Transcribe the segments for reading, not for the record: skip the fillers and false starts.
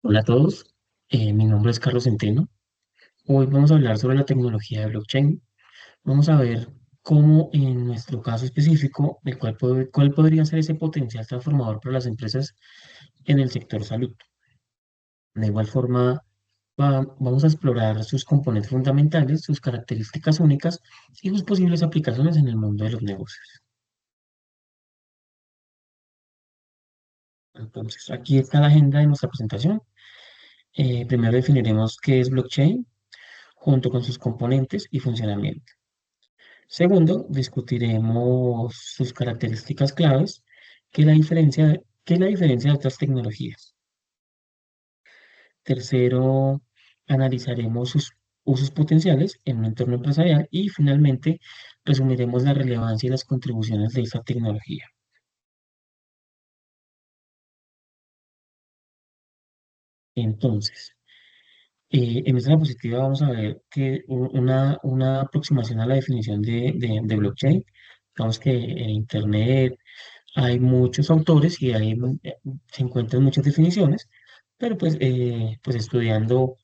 Hola a todos, mi nombre es Carlos Centeno. Hoy vamos a hablar sobre la tecnología de blockchain. Vamos a ver cómo en nuestro caso específico, cuál podría ser ese potencial transformador para las empresas en el sector salud. De igual forma, vamos a explorar sus componentes fundamentales, sus características únicas y sus posibles aplicaciones en el mundo de los negocios. Entonces, aquí está la agenda de nuestra presentación. Primero definiremos qué es blockchain junto con sus componentes y funcionamiento. Segundo, discutiremos sus características claves, qué es la diferencia de otras tecnologías. Tercero, analizaremos sus usos potenciales en un entorno empresarial y finalmente resumiremos la relevancia y las contribuciones de esta tecnología. Entonces, en esta diapositiva vamos a ver que una aproximación a la definición de blockchain. Digamos que en Internet hay muchos autores y se encuentran muchas definiciones, pero pues estudiando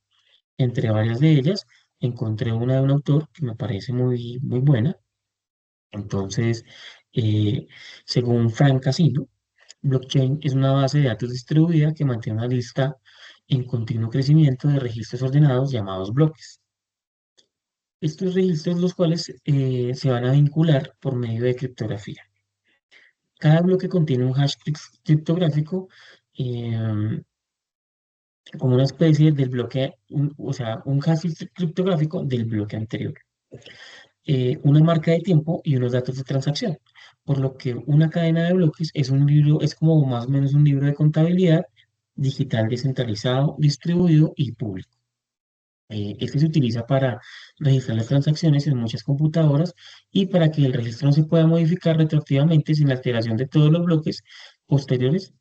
entre varias de ellas, encontré una de un autor que me parece muy buena. Entonces, eh, según Frank Casino, blockchain es una base de datos distribuida que mantiene una lista en continuo crecimiento de registros ordenados llamados bloques. Estos registros los cuales se van a vincular por medio de criptografía. Cada bloque contiene un hash criptográfico, em, como una especie del bloque, o sea, un hash criptográfico del bloque anterior, una marca de tiempo y unos datos de transacción. Por lo que una cadena de bloques es un libro, es como más o menos un libro de contabilidad digital descentralizado, distribuido y público. Este se utiliza para registrar las transacciones en muchas computadoras y para que el registro no se pueda modificar retroactivamente sin la alteración de todos los bloques posteriores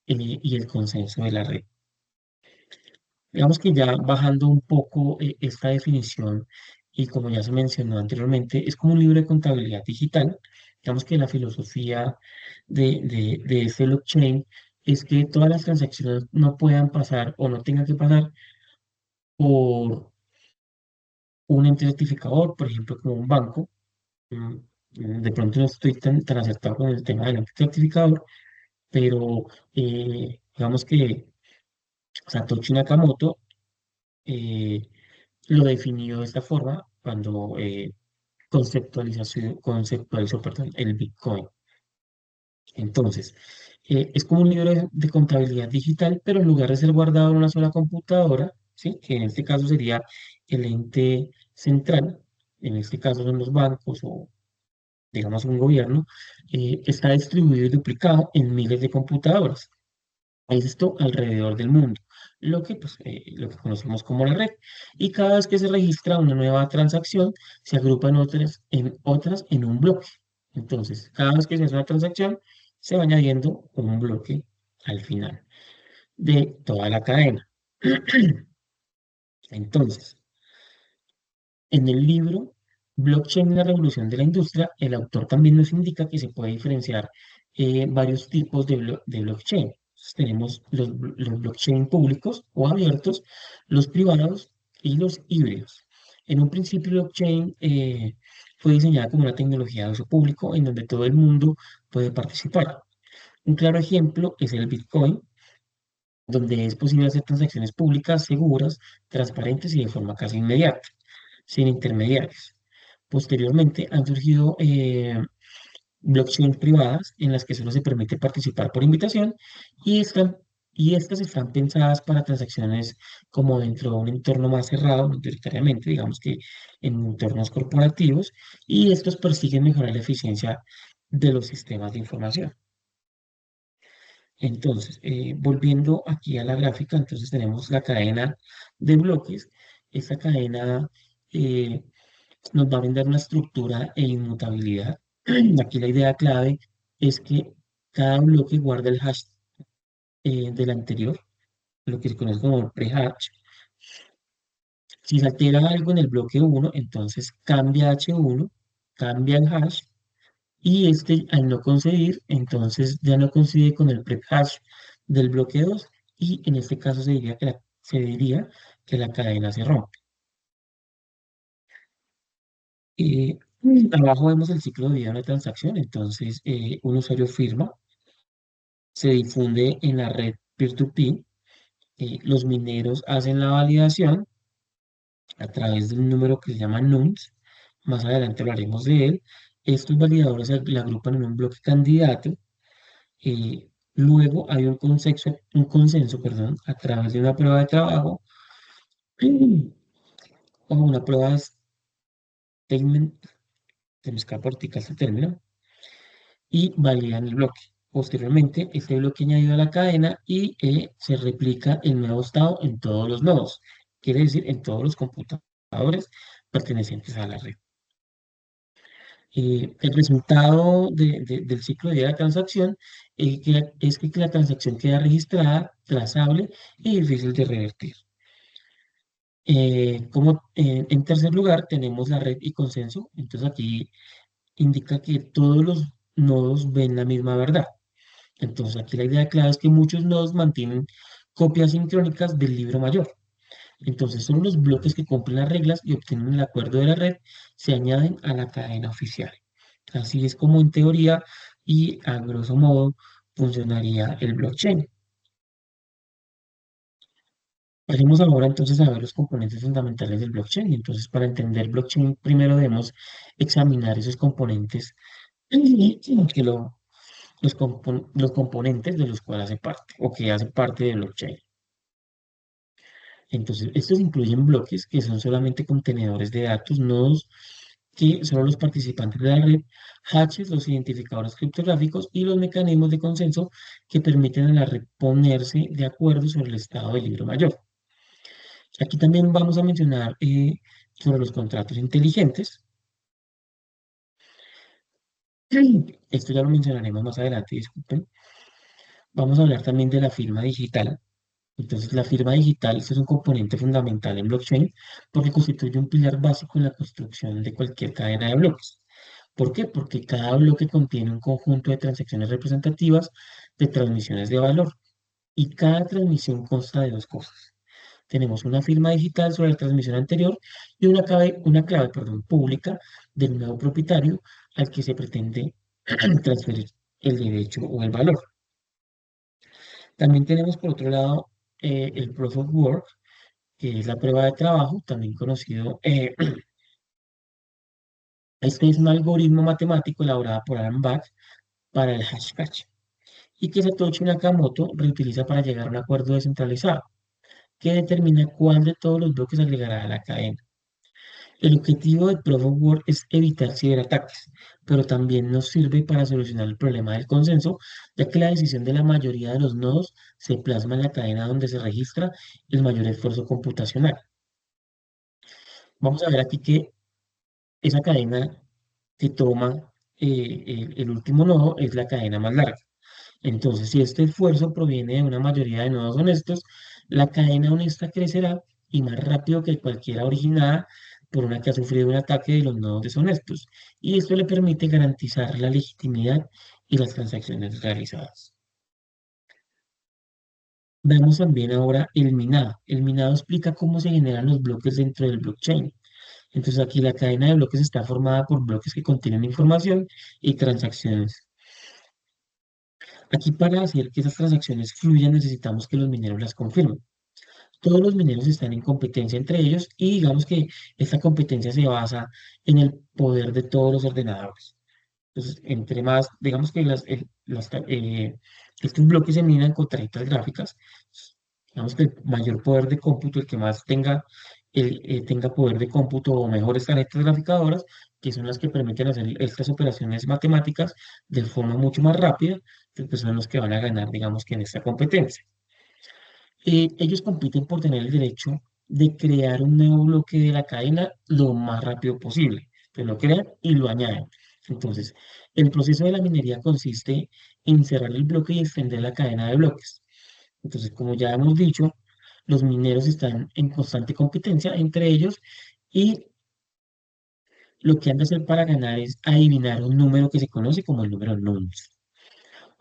y el consenso de la red. Digamos que ya bajando un poco esta definición y como ya se mencionó anteriormente, es como un libro de contabilidad digital. Digamos que la filosofía de este blockchain es que todas las transacciones no puedan pasar o no tengan que pasar por un ente certificador, por ejemplo, como un banco. Mm, De pronto no estoy tan acertado con el tema del ente certificador, pero digamos que Satoshi Nakamoto eh, lo definió de esta forma cuando conceptualizó, perdón, el Bitcoin. Entonces, es como un libro de contabilidad digital, pero en lugar de ser guardado en una sola computadora, ¿sí? Que en este caso sería el ente central, en este caso son los bancos o digamos un gobierno, está distribuido y duplicado en miles de computadoras. Esto alrededor del mundo, lo que conocemos como la red. Y cada vez que se registra una nueva transacción, se agrupan otras en un bloque. Entonces, cada vez que se hace una transacción, se va añadiendo un bloque al final de toda la cadena. Entonces, en el libro Blockchain, la revolución de la industria, el autor también nos indica que se puede diferenciar varios tipos de blockchain. Entonces, tenemos los blockchain públicos o abiertos, los privados y los híbridos. En un principio, blockchain fue diseñada como una tecnología de uso público en donde todo el mundo puede participar. Un claro ejemplo es el Bitcoin, donde es posible hacer transacciones públicas, seguras, transparentes y de forma casi inmediata, sin intermediarios. Posteriormente han surgido blockchains privadas en las que solo se permite participar por invitación y, y estas están pensadas para transacciones como dentro de un entorno más cerrado, mayoritariamente, digamos que en entornos corporativos, y estos persiguen mejorar la eficiencia de los sistemas de información. Entonces, volviendo aquí a la gráfica, entonces tenemos la cadena de bloques. Esta cadena eh, nos va a brindar una estructura e inmutabilidad. Aquí la idea clave es que cada bloque guarda el hash del anterior, lo que se conoce como pre-hash. Si se altera algo en el bloque uno, entonces cambia H1, cambia el hash, y este al no coincidir, entonces ya no coincide con el pre-hash del bloque 2 y en este caso se diría que la cadena se rompe. Abajo vemos el ciclo de vida de una transacción, entonces un usuario firma, se difunde en la red peer-to-peer, los mineros hacen la validación a través de un número que se llama nums, más adelante hablaremos de él. Estos validadores se agrupan en un bloque candidato. Luego hay un consenso, perdón, a través de una prueba de trabajo o una prueba de statement, se me escapa ahorita este término, y validan el bloque. Posteriormente, este bloque añadido a la cadena y se replica el nuevo estado en todos los nodos, quiere decir en todos los computadores pertenecientes a la red. El resultado del ciclo de vida de la transacción es que la transacción queda registrada, trazable y difícil de revertir. En tercer lugar, tenemos la red y consenso. Entonces aquí indica que todos los nodos ven la misma verdad. Entonces aquí la idea clave es que muchos nodos mantienen copias sincrónicas del libro mayor. Entonces son los bloques que cumplen las reglas y obtienen el acuerdo de la red, se añaden a la cadena oficial. Así es como en teoría y a grosso modo funcionaría el blockchain. Pasemos ahora entonces a ver los componentes fundamentales del blockchain. Entonces, para entender blockchain, primero debemos examinar esos componentes que los componentes de los cuales hace parte o que hace parte del blockchain. Entonces, estos incluyen bloques que son solamente contenedores de datos, nodos que son los participantes de la red, hashes, los identificadores criptográficos y los mecanismos de consenso que permiten a la red ponerse de acuerdo sobre el estado del libro mayor. Aquí también vamos a mencionar sobre los contratos inteligentes. Esto ya lo mencionaremos más adelante, disculpen. Vamos a hablar también de la firma digital. Entonces, la firma digital es un componente fundamental en blockchain porque constituye un pilar básico en la construcción de cualquier cadena de bloques. ¿Por qué? Porque cada bloque contiene un conjunto de transacciones representativas de transmisiones de valor y cada transmisión consta de dos cosas. Tenemos una firma digital sobre la transmisión anterior y una clave, perdón, pública del nuevo propietario al que se pretende transferir el derecho o el valor. También tenemos por otro lado el Proof of Work, que es la prueba de trabajo, también conocido. Este es un algoritmo matemático elaborado por Alan Back para el Hashcash y que Satoshi Nakamoto reutiliza para llegar a un acuerdo descentralizado que determina cuál de todos los bloques agregará a la cadena. El objetivo de Proof of Work es evitar ciberataques, pero también nos sirve para solucionar el problema del consenso, ya que la decisión de la mayoría de los nodos se plasma en la cadena donde se registra el mayor esfuerzo computacional. Vamos a ver aquí que esa cadena que toma el último nodo es la cadena más larga. Entonces, si este esfuerzo proviene de una mayoría de nodos honestos, la cadena honesta crecerá y más rápido que cualquiera originada por una que ha sufrido un ataque de los nodos deshonestos. Y esto le permite garantizar la legitimidad y las transacciones realizadas. Vemos también ahora el minado. El minado explica cómo se generan los bloques dentro del blockchain. Entonces aquí la cadena de bloques está formada por bloques que contienen información y transacciones. Aquí para hacer que esas transacciones fluyan necesitamos que los mineros las confirmen. Todos los mineros están en competencia entre ellos y digamos que esta competencia se basa en el poder de todos los ordenadores. Entonces, entre más, digamos que estos bloques se minan con tarjetas gráficas, digamos que el mayor poder de cómputo, el que más tenga poder de cómputo o mejores tarjetas graficadoras, que son las que permiten hacer estas operaciones matemáticas de forma mucho más rápida, pues son los que van a ganar, digamos que en esta competencia. Ellos compiten por tener el derecho de crear un nuevo bloque de la cadena lo más rápido posible. Pues lo crean y lo añaden. Entonces, el proceso de la minería consiste en cerrar el bloque y extender la cadena de bloques. Entonces, como ya hemos dicho, los mineros están en constante competencia entre ellos y lo que han de hacer para ganar es adivinar un número que se conoce como el número nonce.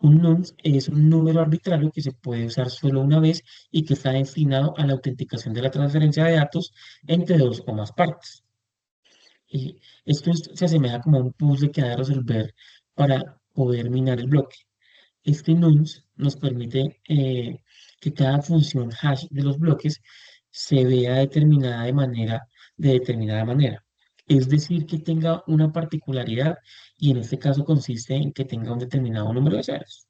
Un nonce es un número arbitrario que se puede usar solo una vez y que está destinado a la autenticación de la transferencia de datos entre dos o más partes. Y se asemeja como a un puzzle que ha de resolver para poder minar el bloque. Este nonce nos permite que cada función hash de los bloques se vea de determinada manera. Es decir, que tenga una particularidad y en este caso consiste en que tenga un determinado número de ceros.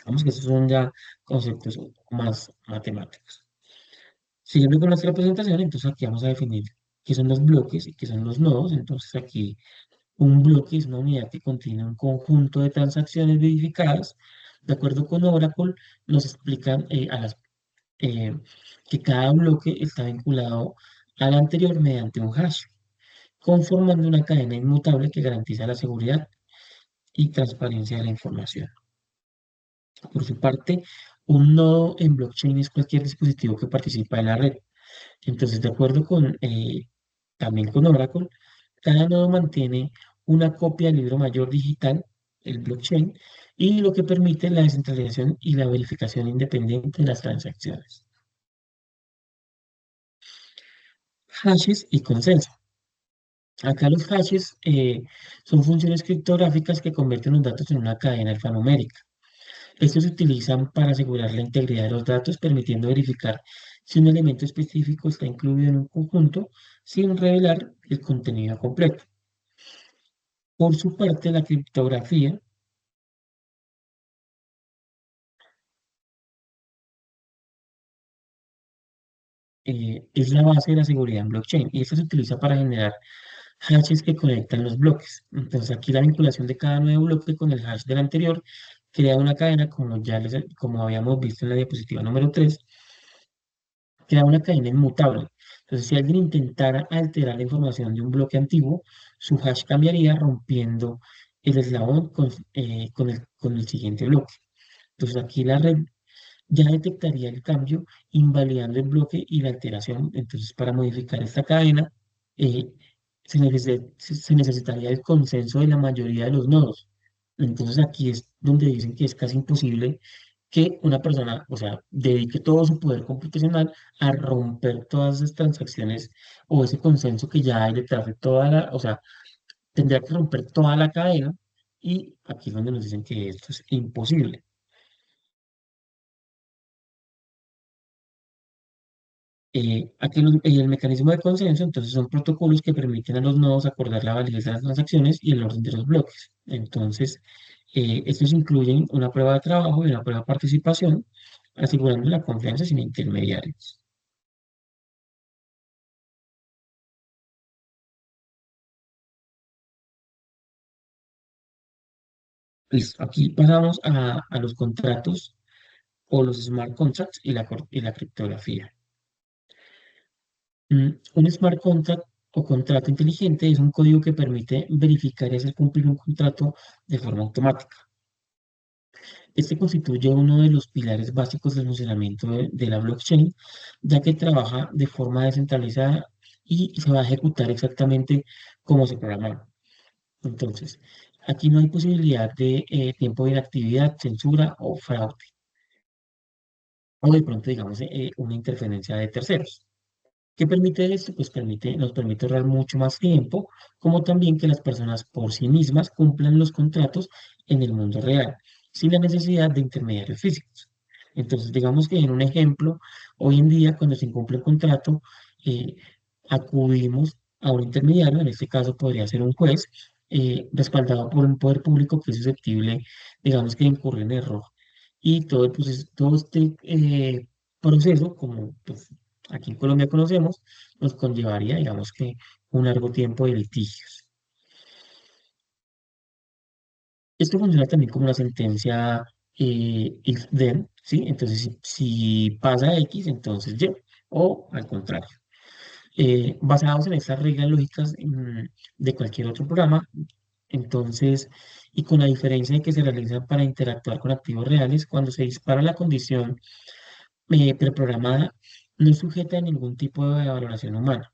Vamos que estos son ya conceptos un poco más matemáticos. Siguiendo con nuestra presentación, entonces aquí vamos a definir qué son los bloques y qué son los nodos. Entonces aquí un bloque es una unidad que contiene un conjunto de transacciones verificadas. De acuerdo con Oracle, nos explican eh, que cada bloque está vinculado al anterior mediante un hash, conformando una cadena inmutable que garantiza la seguridad y transparencia de la información. Por su parte, un nodo en blockchain es cualquier dispositivo que participa en la red. Entonces, de acuerdo con también con Oracle, cada nodo mantiene una copia del libro mayor digital, el blockchain, y lo que permite la descentralización y la verificación independiente de las transacciones. Hashes y consenso. Acá los hashes son funciones criptográficas que convierten los datos en una cadena alfanumérica. Estos se utilizan para asegurar la integridad de los datos, permitiendo verificar si un elemento específico está incluido en un conjunto sin revelar el contenido completo. Por su parte, la criptografía es la base de la seguridad en blockchain y esta se utiliza para generar hashes que conectan los bloques. Entonces, aquí la vinculación de cada nuevo bloque con el hash del anterior crea una cadena, como habíamos visto en la diapositiva número 3, crea una cadena inmutable. Entonces, si alguien intentara alterar la información de un bloque antiguo, su hash cambiaría rompiendo el eslabón con el siguiente bloque. Entonces, aquí la red ya detectaría el cambio, invalidando el bloque y la alteración. Entonces, para modificar esta cadena, eh, se necesitaría el consenso de la mayoría de los nodos. Entonces, aquí es donde dicen que es casi imposible que una persona, o sea, dedique todo su poder computacional a romper todas esas transacciones o ese consenso que ya hay detrás de o sea, tendría que romper toda la cadena y aquí es donde nos dicen que esto es imposible. El mecanismo de consenso, entonces, son protocolos que permiten a los nodos acordar la validez de las transacciones y el orden de los bloques. Entonces, estos incluyen una prueba de trabajo y una prueba de participación, asegurando la confianza sin intermediarios. Listo, aquí pasamos a los contratos o los smart contracts y la criptografía. Un smart contract o contrato inteligente es un código que permite verificar y hacer cumplir un contrato de forma automática. Este constituye uno de los pilares básicos del funcionamiento de la blockchain, ya que trabaja de forma descentralizada y se va a ejecutar exactamente como se programa. Entonces, aquí no hay posibilidad de tiempo de inactividad, censura o fraude, o de pronto, digamos, una interferencia de terceros. ¿Qué permite esto? Pues nos permite ahorrar mucho más tiempo, como también que las personas por sí mismas cumplan los contratos en el mundo real, sin la necesidad de intermediarios físicos. Entonces, digamos que en un ejemplo, hoy en día cuando se incumple el contrato, eh, acudimos a un intermediario, en este caso podría ser un juez, respaldado por un poder público que es susceptible, digamos que de incurrir en error. Y todo este proceso, como pues, aquí en Colombia conocemos, nos conllevaría, digamos que, un largo tiempo de litigios. Esto funciona también como una sentencia if then, ¿sí? Entonces, si pasa X, entonces Y, o al contrario. Basados en estas reglas lógicas de cualquier otro programa, entonces, y con la diferencia de que se realizan para interactuar con activos reales, cuando se dispara la condición preprogramada, no es sujeta a ningún tipo de valoración humana.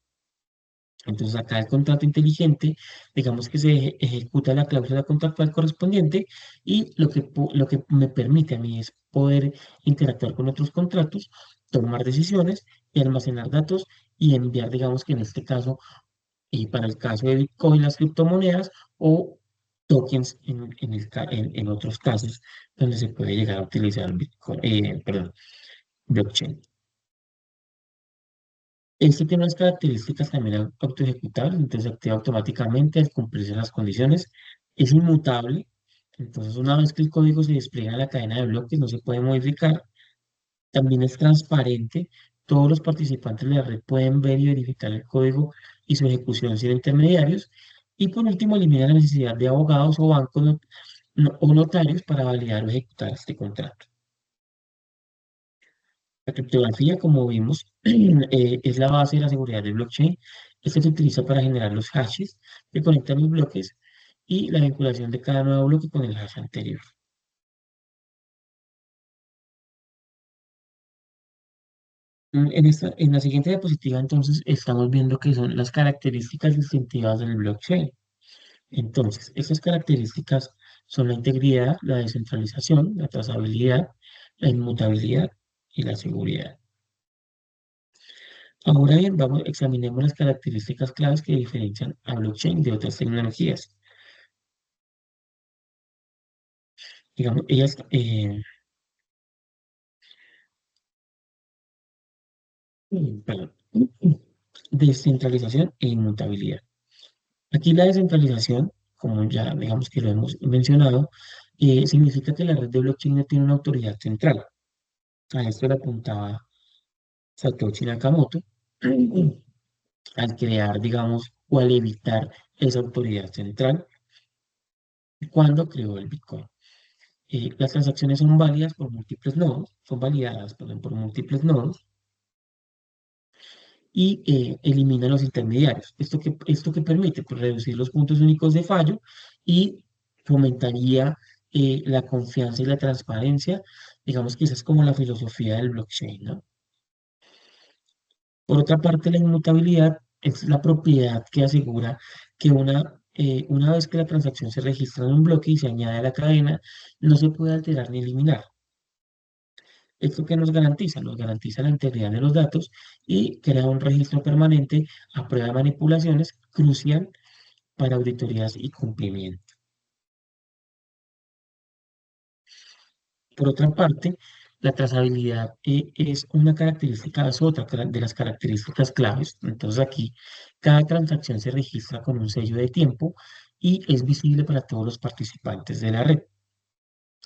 Entonces acá el contrato inteligente, digamos que se ejecuta la cláusula contractual correspondiente y lo que me permite a mí es poder interactuar con otros contratos, tomar decisiones y almacenar datos y enviar, digamos que en este caso, y para el caso de Bitcoin, las criptomonedas o tokens en otros casos donde se puede llegar a utilizar Bitcoin, perdón, blockchain. Este tiene unas características también autoejecutables, entonces se activa automáticamente al cumplirse las condiciones. Es inmutable, entonces una vez que el código se despliega en la cadena de bloques no se puede modificar. También es transparente, todos los participantes de la red pueden ver y verificar el código y su ejecución sin intermediarios. Y por último, elimina la necesidad de abogados o bancos o notarios para validar o ejecutar este contrato. La criptografía, como vimos, es la base de la seguridad del blockchain. Esta se utiliza para generar los hashes que conectan los bloques y la vinculación de cada nuevo bloque con el hash anterior. En la siguiente diapositiva, entonces, estamos viendo que son las características distintivas del blockchain. Entonces, estas características son la integridad, la descentralización, la trazabilidad, la inmutabilidad y la seguridad. Ahora bien, examinemos las características claves que diferencian a blockchain de otras tecnologías. Digamos, ellas, perdón, descentralización e inmutabilidad. Aquí la descentralización, como ya digamos que lo hemos mencionado, significa que la red de blockchain no tiene una autoridad central. A esto le apuntaba Satoshi Nakamoto al crear, digamos, o al evitar esa autoridad central cuando creó el Bitcoin. Las transacciones son válidas por múltiples nodos, son validadas, perdón, por múltiples nodos y elimina los intermediarios. Esto que permite pues, reducir los puntos únicos de fallo y fomentaría la confianza y la transparencia. Digamos que esa es como la filosofía del blockchain, ¿no? Por otra parte, la inmutabilidad es la propiedad que asegura que una vez que la transacción se registra en un bloque y se añade a la cadena, no se puede alterar ni eliminar. ¿Esto que nos garantiza? Nos garantiza la integridad de los datos y crea un registro permanente a prueba de manipulaciones, crucial para auditorías y cumplimiento. Por otra parte, la trazabilidad es una característica, es otra de las características claves. Entonces aquí, cada transacción se registra con un sello de tiempo y es visible para todos los participantes de la red.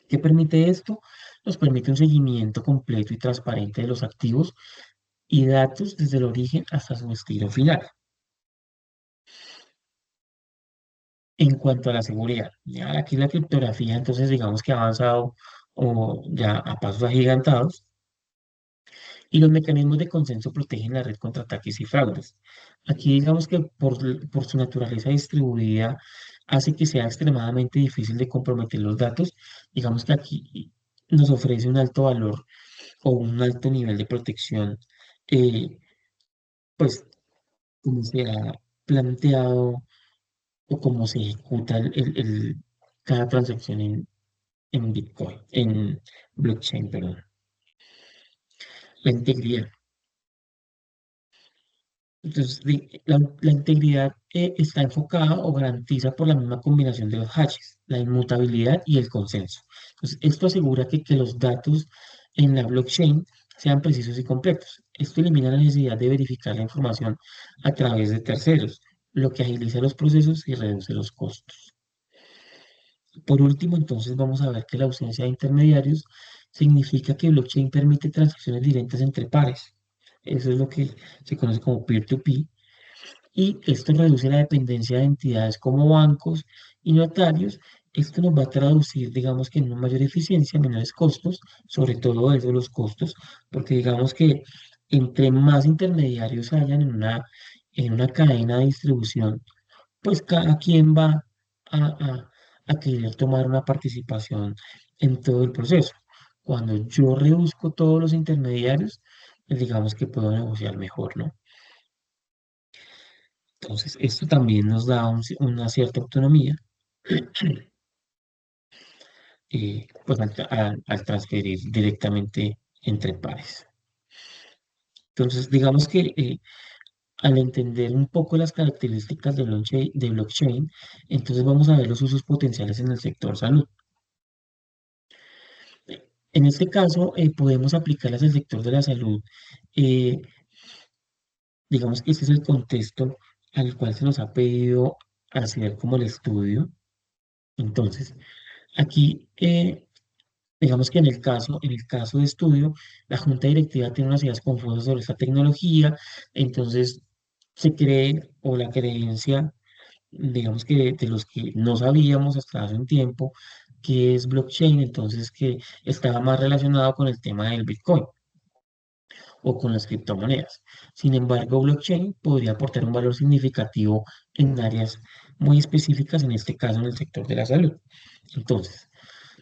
¿Qué permite esto? Nos permite un seguimiento completo y transparente de los activos y datos desde el origen hasta su destino final. En cuanto a la seguridad, ya aquí la criptografía, entonces digamos que ha avanzado o ya a pasos agigantados y los mecanismos de consenso protegen la red contra ataques y fraudes. Aquí digamos que por su naturaleza distribuida hace que sea extremadamente difícil de comprometer los datos. Digamos que aquí nos ofrece un alto valor o un alto nivel de protección, eh, pues como se ha planteado o cómo se ejecuta cada transacción en Bitcoin, en blockchain, perdón. La integridad. Entonces, la integridad está enfocada o garantiza por la misma combinación de los hashes, la inmutabilidad y el consenso. Entonces, esto asegura que los datos en la blockchain sean precisos y completos. Esto elimina la necesidad de verificar la información a través de terceros, lo que agiliza los procesos y reduce los costos. Por último, entonces vamos a ver que la ausencia de intermediarios significa que blockchain permite transacciones directas entre pares. Eso es lo que se conoce como peer-to-peer. Y esto reduce la dependencia de entidades como bancos y notarios. Esto nos va a traducir, digamos que en una mayor eficiencia, menores costos, sobre todo eso, los costos, porque digamos que entre más intermediarios hayan en una cadena de distribución, pues cada quien va a, a, a querer tomar una participación en todo el proceso. Cuando yo reduzco todos los intermediarios, pues digamos que puedo negociar mejor, ¿no? Entonces, esto también nos da una cierta autonomía, pues al transferir directamente entre pares. Entonces, digamos que al entender un poco las características de blockchain, entonces vamos a ver los usos potenciales en el sector salud. En este caso, podemos aplicarlas al sector de la salud. eh, digamos que este es el contexto al cual se nos ha pedido hacer como el estudio. Entonces, aquí, digamos que en el caso de estudio, la junta directiva tiene unas ideas confusas sobre esta tecnología, entonces se cree o la creencia, digamos que de los que no sabíamos hasta hace un tiempo que es blockchain, entonces que estaba más relacionado con el tema del Bitcoin o con las criptomonedas. Sin embargo, blockchain podría aportar un valor significativo en áreas muy específicas, en este caso en el sector de la salud. Entonces,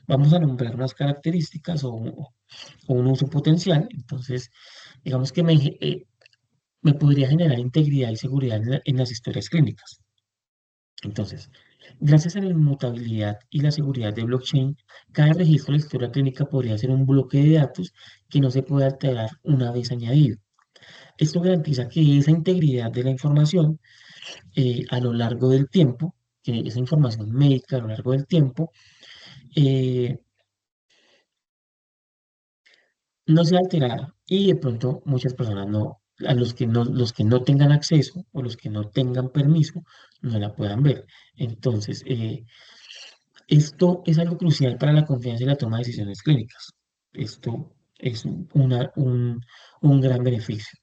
vamos a nombrar unas características o un uso potencial. Entonces, digamos que me podría generar integridad y seguridad en las historias clínicas. Entonces, gracias a la inmutabilidad y la seguridad de blockchain, cada registro de la historia clínica podría ser un bloque de datos que no se puede alterar una vez añadido. Esto garantiza que esa integridad de la información a lo largo del tiempo, que esa información médica a lo largo del tiempo, eh, no sea alterada y de pronto muchas personas no, a los que no tengan acceso o los que no tengan permiso, no la puedan ver. Entonces, esto es algo crucial para la confianza y la toma de decisiones clínicas. Esto es un gran beneficio.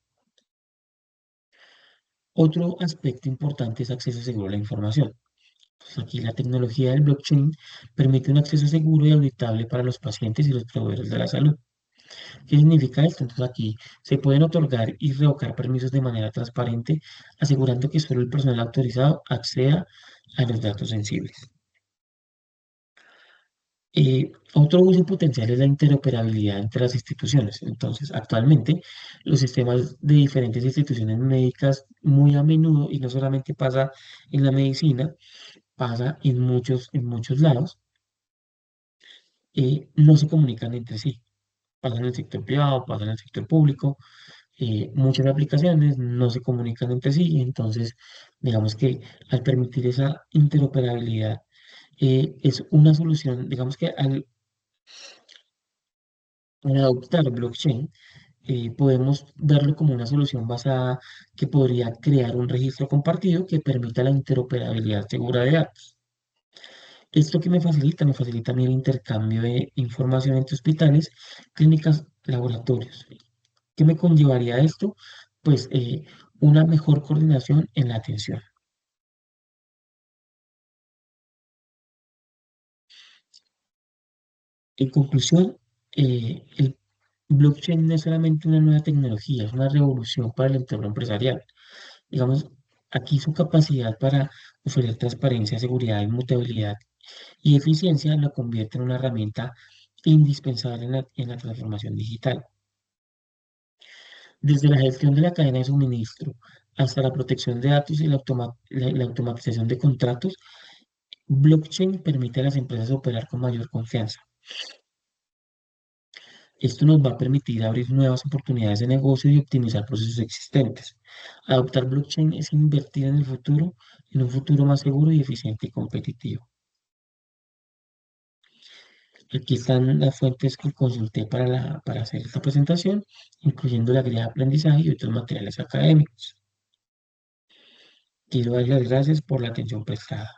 Otro aspecto importante es acceso seguro a la información. Pues aquí la tecnología del blockchain permite un acceso seguro y auditable para los pacientes y los proveedores de la salud. ¿Qué significa esto? Entonces aquí se pueden otorgar y revocar permisos de manera transparente, asegurando que solo el personal autorizado acceda a los datos sensibles. Otro uso potencial es la interoperabilidad entre las instituciones. Entonces, actualmente los sistemas de diferentes instituciones médicas muy a menudo, y no solamente pasa en la medicina, pasa en muchos lados, no se comunican entre sí. Pasa en el sector privado, pasa en el sector público. Muchas aplicaciones no se comunican entre sí, entonces digamos que al permitir esa interoperabilidad es una solución, digamos que al adoptar blockchain podemos verlo como una solución basada que podría crear un registro compartido que permita la interoperabilidad segura de datos. Esto que me facilita a mí el intercambio de información entre hospitales, clínicas, laboratorios. ¿Qué me conllevaría esto? Pues una mejor coordinación en la atención. En conclusión, el blockchain no es solamente una nueva tecnología, es una revolución para el entorno empresarial. Digamos, aquí su capacidad para ofrecer transparencia, seguridad, inmutabilidad y eficiencia la convierte en una herramienta indispensable en la transformación digital. Desde la gestión de la cadena de suministro hasta la protección de datos y la automatización de contratos, blockchain permite a las empresas operar con mayor confianza. Esto nos va a permitir abrir nuevas oportunidades de negocio y optimizar procesos existentes. Adoptar blockchain es invertir en el futuro, en un futuro más seguro y eficiente y competitivo. Aquí están las fuentes que consulté para hacer esta presentación, incluyendo la guía de aprendizaje y otros materiales académicos. Quiero dar las gracias por la atención prestada.